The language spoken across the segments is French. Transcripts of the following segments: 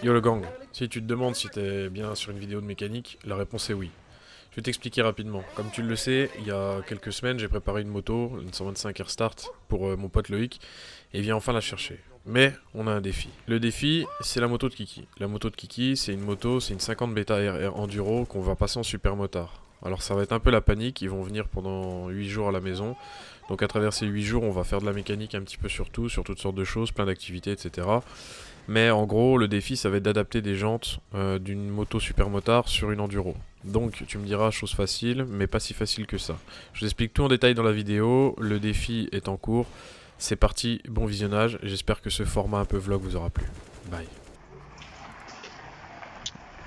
Yo le gang, si tu te demandes si t'es bien sur une vidéo de mécanique, la réponse est oui. Je vais t'expliquer rapidement. Comme tu le sais, il y a quelques semaines, j'ai préparé une moto, une 125 Rstart, pour mon pote Loïc, et il vient enfin la chercher. Mais on a un défi. Le défi, c'est la moto de Kiki. La moto de Kiki, c'est une 50 Beta RR Enduro qu'on va passer en super motard. Alors ça va être un peu la panique, ils vont venir pendant 8 jours à la maison. Donc à travers ces 8 jours, on va faire de la mécanique un petit peu sur tout, sur toutes sortes de choses, plein d'activités, etc. Mais en gros, le défi, ça va être d'adapter des jantes d'une moto super motard sur une enduro. Donc, tu me diras, chose facile, mais pas si facile que ça. Je t'explique tout en détail dans la vidéo, le défi est en cours. C'est parti, bon visionnage, j'espère que ce format un peu vlog vous aura plu. Bye.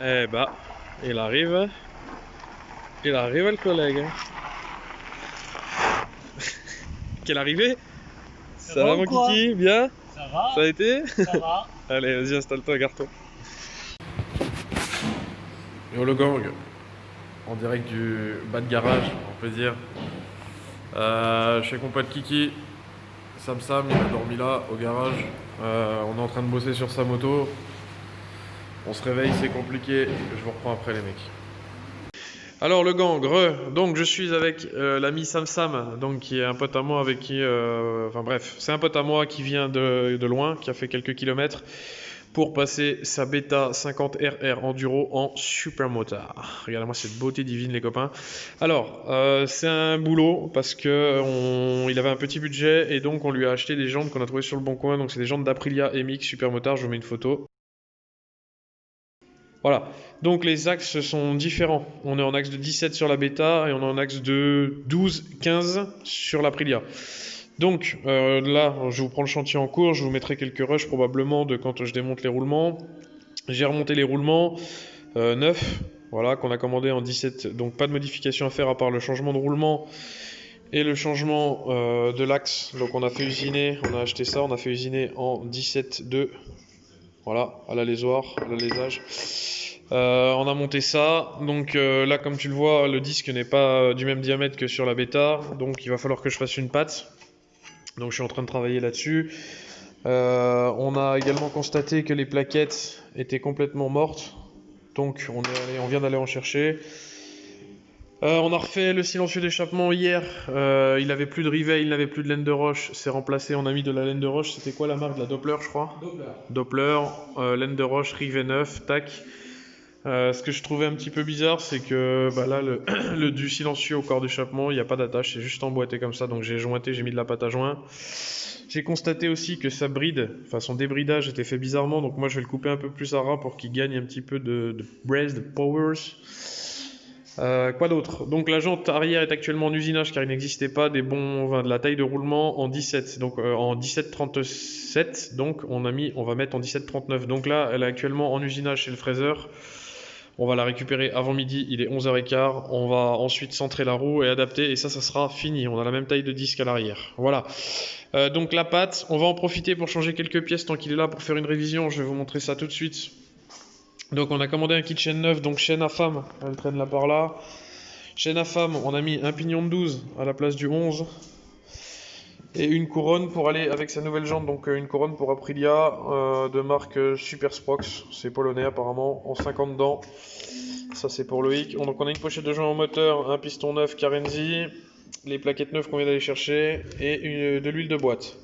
Eh bah, il arrive. Il arrive le collègue. Quelle arrivée? Ça va mon kiki? Bien? Ça va? Ça a été? Ça va? Allez, vas-y, installe-toi, garde-toi. Yo le gang, en direct du bas de garage, on peut dire. Je suis avec mon pote Kiki. Sam, il a dormi là, au garage. On est en train de bosser sur sa moto. On se réveille, c'est compliqué. Je vous reprends après les mecs. Alors le gang, donc je suis avec l'ami Sam, donc qui est un pote à moi avec qui, enfin bref, c'est un pote à moi qui vient de loin, qui a fait quelques kilomètres pour passer sa Beta 50 RR Enduro en super motard. Regardez-moi cette beauté divine les copains. Alors, c'est un boulot parce que il avait un petit budget et donc on lui a acheté des jantes qu'on a trouvées sur le bon coin, donc c'est des jantes d'Aprilia MX super motard, je vous mets une photo. Voilà, donc les axes sont différents. On est en axe de 17 sur la bêta et on est en axe de 12, 15 sur l'Aprilia. Donc là, je vous prends le chantier en cours, je vous mettrai quelques rushs probablement de quand je démonte les roulements. J'ai remonté les roulements neufs, voilà, qu'on a commandé en 17, donc pas de modification à faire à part le changement de roulement et le changement de l'axe. Donc on a fait usiner, on a acheté ça, on a fait usiner en 17.2. Voilà, à l'alaisoir, à l'alaisage. On a monté ça, donc là comme tu le vois, le disque n'est pas du même diamètre que sur la bêta, donc il va falloir que je fasse une patte. Donc je suis en train de travailler là-dessus. On a également constaté que les plaquettes étaient complètement mortes, donc on vient d'aller en chercher. On a refait le silencieux d'échappement hier, il avait plus de rivet, il n'avait plus de laine de roche, c'est remplacé, on a mis de la laine de roche, c'était quoi la marque de la Doppler je crois? Doppler, laine de roche, rivet neuf, tac. Ce que je trouvais un petit peu bizarre, c'est que bah là, du silencieux au corps d'échappement, il n'y a pas d'attache, c'est juste emboîté comme ça, donc j'ai jointé, j'ai mis de la pâte à joint. J'ai constaté aussi que sa bride, enfin son débridage était fait bizarrement, donc moi je vais le couper un peu plus à ras pour qu'il gagne un petit peu de brace, de powers. Quoi d'autre? Donc la jante arrière est actuellement en usinage car il n'existait pas de la taille de roulement en 17, donc en 17,37, donc on va mettre en 17,39. Donc là, elle est actuellement en usinage chez le fraiseur. On va la récupérer avant midi, il est 11h15. On va ensuite centrer la roue et adapter, et ça sera fini. On a la même taille de disque à l'arrière. Voilà. Donc la patte, on va en profiter pour changer quelques pièces tant qu'il est là pour faire une révision. Je vais vous montrer ça tout de suite. Donc on a commandé un kit chaîne neuf, donc chaîne à femme, elle traîne là par là. Chaîne à femme, on a mis un pignon de 12 à la place du 11. Et une couronne pour aller avec sa nouvelle jante, donc une couronne pour Aprilia de marque Super Sprox, c'est polonais apparemment, en 50 dents. Ça c'est pour Loïc. Donc on a une pochette de joint en moteur, un piston neuf Carenzi, les plaquettes neuves qu'on vient d'aller chercher et de l'huile de boîte.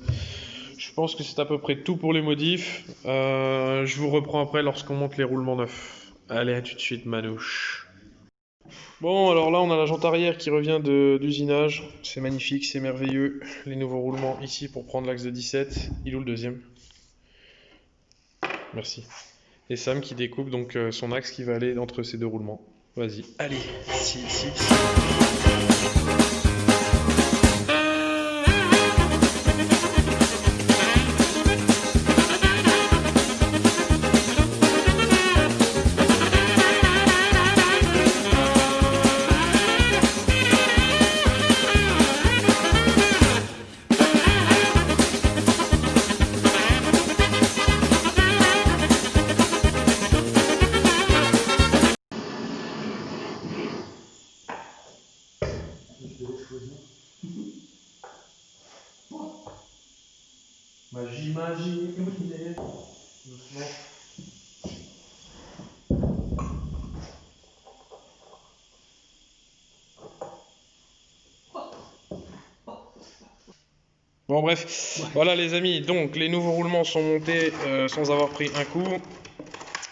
Je pense que c'est à peu près tout pour les modifs. Je vous reprends après lorsqu'on monte les roulements neufs. Allez, à tout de suite, manouche. Bon, alors là, on a la jante arrière qui revient d'usinage. C'est magnifique, c'est merveilleux. Les nouveaux roulements ici pour prendre l'axe de 17. Il est où le deuxième? Merci. Et Sam qui découpe donc son axe qui va aller entre ces deux roulements. Vas-y. Allez, si. Bon bref, voilà les amis, donc les nouveaux roulements sont montés sans avoir pris un coup.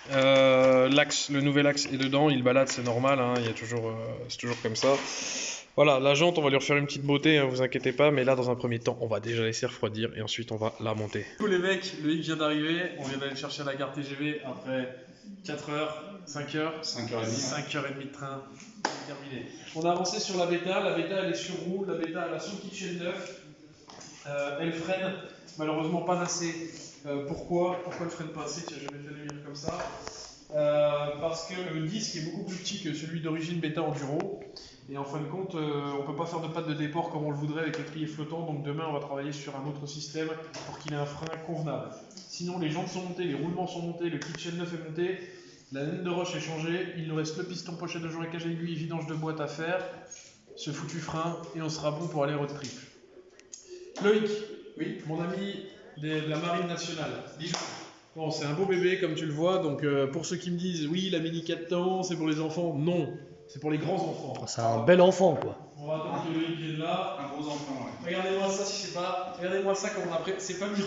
L'axe, le nouvel axe est dedans, il balade, c'est normal, hein, il y a toujours, c'est toujours comme ça. Voilà, la jante, on va lui refaire une petite beauté, hein, vous inquiétez pas, mais là dans un premier temps, on va déjà laisser refroidir et ensuite on va la monter. Tous les mecs, le Loïc vient d'arriver, on vient d'aller le chercher à la gare TGV après 4 heures, 5 heures, 5h30. 5h30 de train, terminé. On a avancé sur la bêta elle est sur roue, la bêta elle a son kitchen neuf, elle freine, malheureusement pas assez. Pourquoi elle freine pas assez? Tiens, je vais te le lire comme ça. Parce que le disque est beaucoup plus petit que celui d'origine bêta enduro. Et en fin de compte, on ne peut pas faire de patte de déport comme on le voudrait avec le trier flottant. Donc demain, on va travailler sur un autre système pour qu'il ait un frein convenable. Sinon, les jantes sont montées, les roulements sont montés, le kitchen neuf est monté, la laine de roche est changée. Il nous reste le piston pochette de joint cage aiguille, vidange de boîte à faire, ce foutu frein, et on sera bon pour aller road trip. Loïc, oui, mon ami de la Marine nationale. Dijon. Bon, c'est un beau bébé comme tu le vois, donc pour ceux qui me disent oui, la Mini 4 temps, c'est pour les enfants, non, c'est pour les grands enfants. C'est un bel enfant, quoi. On va attendre que Loïc vienne là. Un gros enfant, ouais. Regardez-moi ça, si je sais pas. Regardez-moi ça comme on a pris. C'est pas mûr.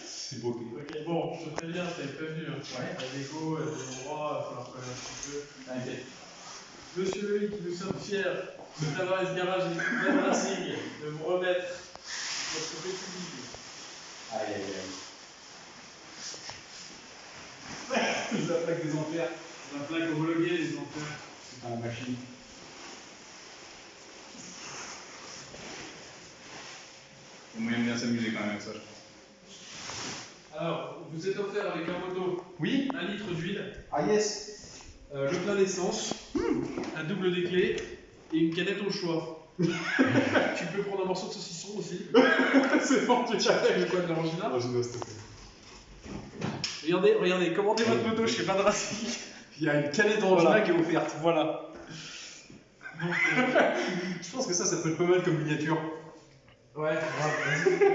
C'est beau. Ok, bon, je te préviens, t'avais prévenu. Hein. Ouais. La déco, des endroits, il va falloir faire un petit peu. T'inquiète. Monsieur Loïc, nous sommes fiers de Tavares Garage et de Racing de vous remettre votre petit livre. Aïe, aïe, aïe. La plaque des enfers. La plaque homologuée des enfers. C'est pas la machine. Il y a moyen de bien s'amuser quand même avec ça, je pense. Alors, vous êtes offert avec un moto Oui. 1 litre d'huile, Ah yes. le plein d'essence, un double des clés et une canette au choix. Tu peux prendre un morceau de saucisson aussi. C'est bon, tu tiens avec Le quoi de l'orangina. Oh, je dois stopper. Regardez, commandez votre moto chez Pas de Racing. Il y a une canette d'orangina Voilà. qui est offerte. Voilà. Donc, Je pense que ça peut être pas mal comme miniature. ouais,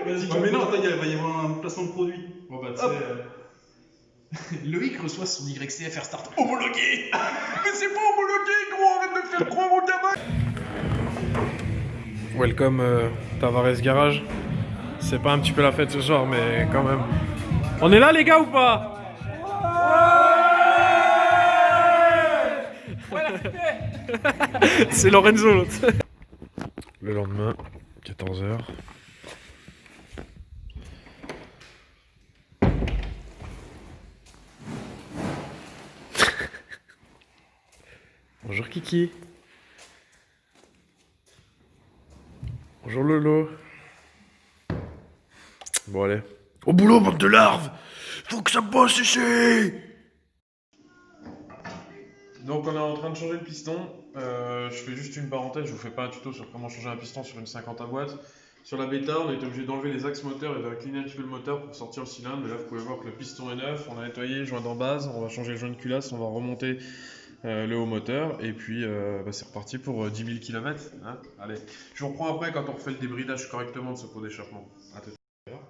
vas-y. Ouais, mais non, attends, il va y avoir un placement de produit. Bon bah tu sais, Loïc reçoit son YCFR Start homologué. Mais c'est pas homologué, gros, arrête de faire croire au gamin. Welcome Tavares Garage. C'est pas un petit peu la fête ce soir, mais quand même. On est là les gars ou pas? C'est Lorenzo l'autre. Le lendemain, 14h. Bonjour Kiki. Bonjour Lolo. Bon allez. Au boulot, bande de larves! Faut que ça bosse ici! Donc on est en train de changer le piston. Je fais juste une parenthèse, je vous fais pas un tuto sur comment changer un piston sur une 50 à boîte. Sur la bêta, on est obligé d'enlever les axes moteurs et d'incliner un petit peu le moteur pour sortir le cylindre. Mais là, vous pouvez voir que le piston est neuf, on a nettoyé, joint d'en base, on va changer le joint de culasse, on va remonter le haut moteur. Et puis, c'est reparti pour 10 000 km. Hein. Allez, je vous reprends après quand on refait le débridage correctement de ce pot d'échappement. À tout à l'heure.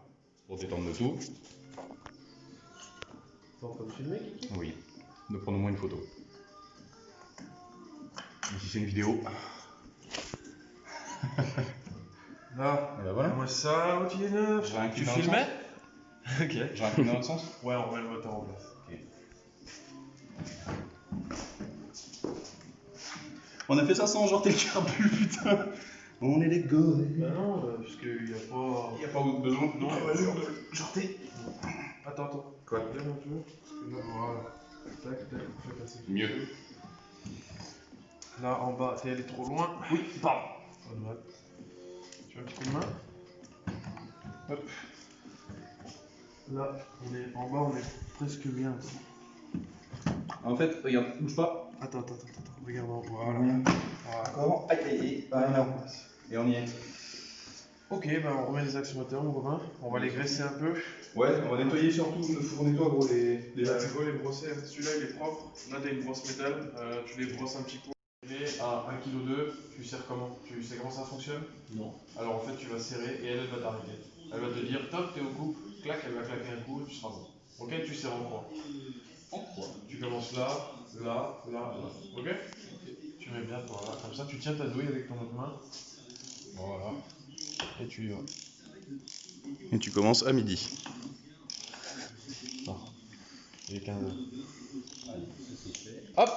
Pour détendre le tout. T'es en train de filmer, Kiki? Oui. De prendre au moins une photo. Ici c'est une vidéo. Là, Et ben voilà. moi ça, l'autre il est neuf. Je réincline Tu dans l'autre filmais? sens. Ok. J'ai un coup dans l'autre sens. Ouais, on remet le moteur en place. On a fait ça sans genre quelqu'un carbu, putain. On est des gars. Bah non, puisqu'il n'y a pas... Il n'y a pas besoin. Non, Ah, vas-y, genre t'es. Attends. Quoi? Lève un peu. Parce que là, voilà. Tac, on fait passer. Mieux. Là, en bas, t'es allé trop loin. Oui, pardon. Pas de mal. Tu veux un petit coup de main? Hop. Là, en bas, on est presque bien. En fait, regarde, bouge pas. Attends. Regarde en bas. Voilà. D'accord. Aïe aïe aïe. Voilà. Et on y est. Ok, bah on remet les axes moteurs, mon copain. On va les graisser un peu. Ouais, on va nettoyer surtout. On nettoie gros les axes. Faut les brosser. Celui-là, il est propre. Là, t'as une brosse métal. Tu les brosses un petit coup. Et à 1,2 kg, tu serres comment? Tu sais comment ça fonctionne? Non. Alors en fait, tu vas serrer et elle va t'arrêter. Elle va te dire top, t'es au couple, clac, elle va claquer un coup et tu seras bon. Ok, tu serres en croix. En croix. Tu commences là. Ok? Tu mets bien, voilà, comme ça, tu tiens ta douille avec ton autre main. Voilà. et tu y vas. Et tu commences à midi. Non, il est 15h. Hop!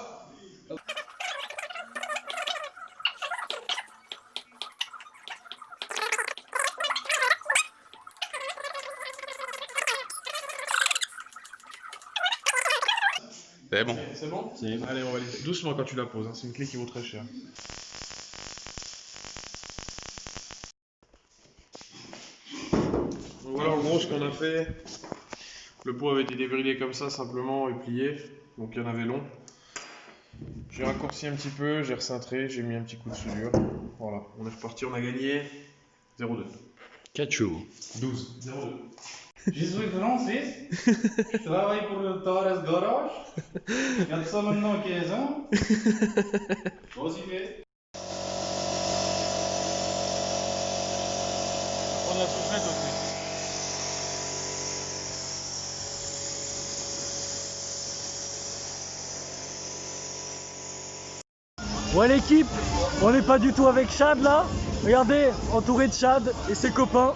C'est bon. C'est bon? Allez, on va aller doucement quand tu la poses, hein. C'est une clé qui vaut très cher. Donc voilà en gros ce qu'on a fait. Le pot avait été débrillé comme ça simplement et plié, donc il y en avait long. J'ai raccourci un petit peu, j'ai recintré, j'ai mis un petit coup de soudure. Voilà, on est reparti, on a gagné 0,2. Cachou. 12. 0,2. Je suis français, je travaille pour le Torres Garage. Il y a de ça maintenant 15 ans. Vas-y, fais. On a soufflé aussi. Ouais l'équipe, on n'est pas du tout avec Chad là. Regardez, entouré de Chad et ses copains.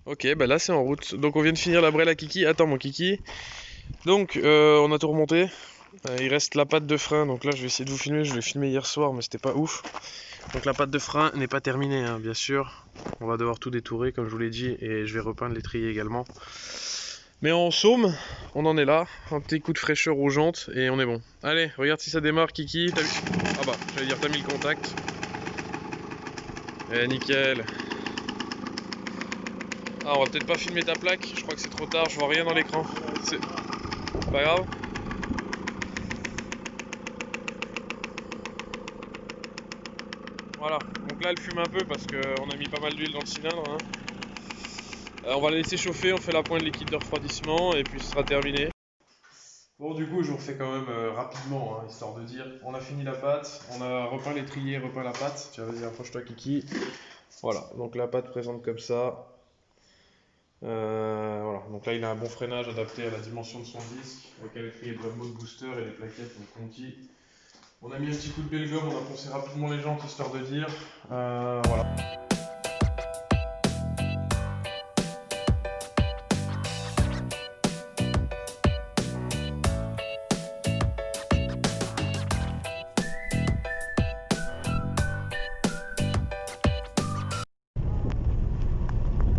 Ok, bah là c'est en route. Donc on vient de finir la brêle à Kiki. Attends mon Kiki. Donc on a tout remonté. Il reste la patte de frein. Donc là je vais essayer de vous filmer. Je l'ai filmé hier soir mais c'était pas ouf. Donc la patte de frein n'est pas terminée hein, bien sûr. On va devoir tout détourer comme je vous l'ai dit. Et je vais repeindre l'étrier également. Mais en somme, on en est là. Un petit coup de fraîcheur aux jantes et on est bon. Allez, regarde si ça démarre Kiki. T'as vu... Ah bah, j'allais dire t'as mis le contact. Eh nickel. Ah, on va peut-être pas filmer ta plaque, je crois que c'est trop tard, je vois rien dans l'écran. C'est pas grave. Voilà, donc là elle fume un peu parce qu'on a mis pas mal d'huile dans le cylindre. Hein. On va la laisser chauffer, on fait la pointe de liquide de refroidissement et puis ce sera terminé. Bon du coup je vous refais quand même rapidement, hein, histoire de dire. On a fini la pâte, on a repeint l'étrier, repeint la pâte. Tiens vas-y approche-toi Kiki. Voilà, donc la pâte présente comme ça. Voilà, donc là il a un bon freinage adapté à la dimension de son disque, avec un étrier Brembo de booster et les plaquettes Conti. On a mis un petit coup de belle gomme, on a poncé rapidement les jantes histoire de dire. Voilà.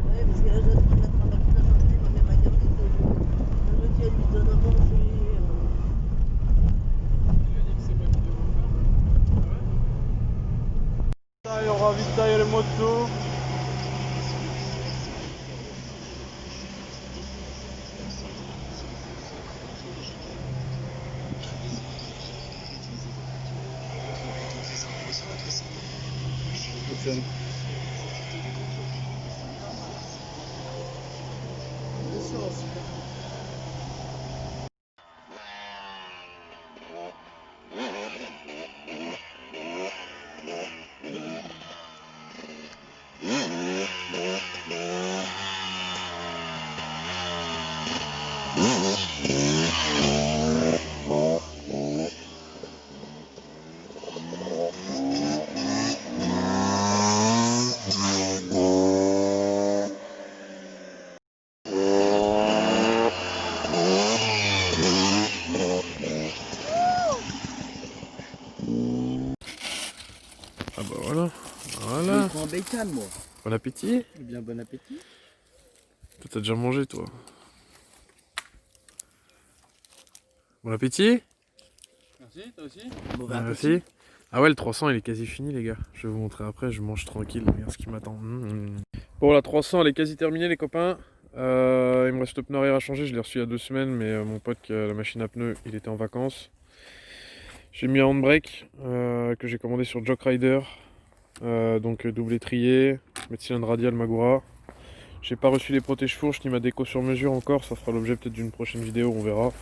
Ouais, parce que là, je dois te mettre en machine à chanter, ma mère m'a gardé le jeudi à 8h à manger. Il y aura vite tailler les motos. Ah bah voilà, voilà. Je prends un bacon moi. Bon appétit. Eh bien bon appétit. Toi t'as déjà mangé toi. Bon appétit. Merci, toi aussi. Bon Merci. Ah ouais le 300 il est quasi fini les gars. Je vais vous montrer après, je mange tranquille, regarde ce qui m'attend. Bon la 300 elle est quasi terminée les copains. Il me reste le pneu arrière à changer, je l'ai reçu il y a 2 semaines mais mon pote qui a la machine à pneus il était en vacances. J'ai mis un handbrake que j'ai commandé sur Jock Rider. Donc double étrier, mètre cylindre radial Magura. J'ai pas reçu les protège-fourches ni ma déco sur mesure encore, ça fera l'objet peut-être d'une prochaine vidéo, on verra.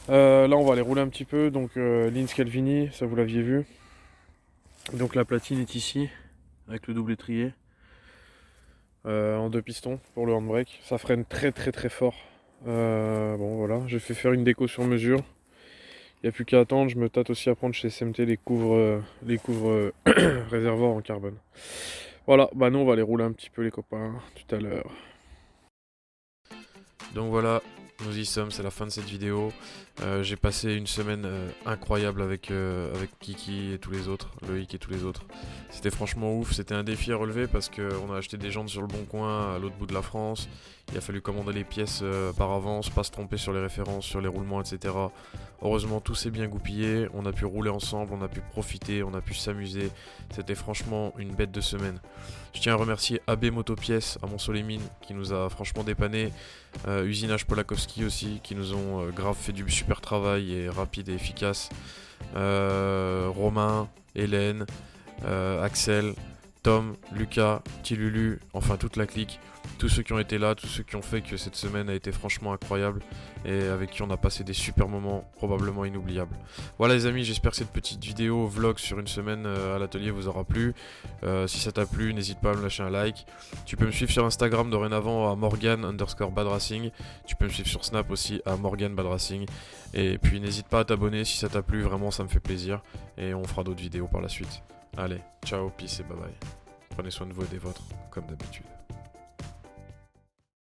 Là on va aller rouler un petit peu, donc Linz Calvini, ça vous l'aviez vu. Donc la platine est ici, avec le double étrier. En 2 pistons pour le handbrake, ça freine très fort. Bon voilà, j'ai fait faire une déco sur mesure. Il n'y a plus qu'à attendre, je me tâte aussi à prendre chez SMT les couvres réservoirs en carbone. Voilà, bah nous on va aller rouler un petit peu les copains, tout à l'heure. Donc voilà, nous y sommes, c'est la fin de cette vidéo. J'ai passé une semaine incroyable avec Kiki et tous les autres, Loïc et tous les autres. C'était franchement ouf, c'était un défi à relever parce qu'on a acheté des jantes sur le bon coin à l'autre bout de la France. Il a fallu commander les pièces par avance, pas se tromper sur les références, sur les roulements, etc. Heureusement tout s'est bien goupillé, on a pu rouler ensemble, on a pu profiter, on a pu s'amuser. C'était franchement une bête de semaine. Je tiens à remercier AB Motopièces à Mont-Soleil-Mines qui nous a franchement dépanné. Usinage Polakowski aussi qui nous ont grave fait du super travail et rapide et efficace. Romain, Hélène, Axel, Tom, Lucas, Tilulu, enfin toute la clique. Tous ceux qui ont été là, tous ceux qui ont fait que cette semaine a été franchement incroyable et avec qui on a passé des super moments probablement inoubliables. Voilà les amis, j'espère que cette petite vidéo vlog sur une semaine à l'atelier vous aura plu. Si ça t'a plu, n'hésite pas à me lâcher un like. Tu peux me suivre sur Instagram dorénavant à Morgan_badracing. Tu peux me suivre sur Snap aussi à Morgan_badracing. Et puis n'hésite pas à t'abonner si ça t'a plu, vraiment ça me fait plaisir. Et on fera d'autres vidéos par la suite. Allez, ciao, peace et bye bye. Prenez soin de vous et des vôtres, comme d'habitude.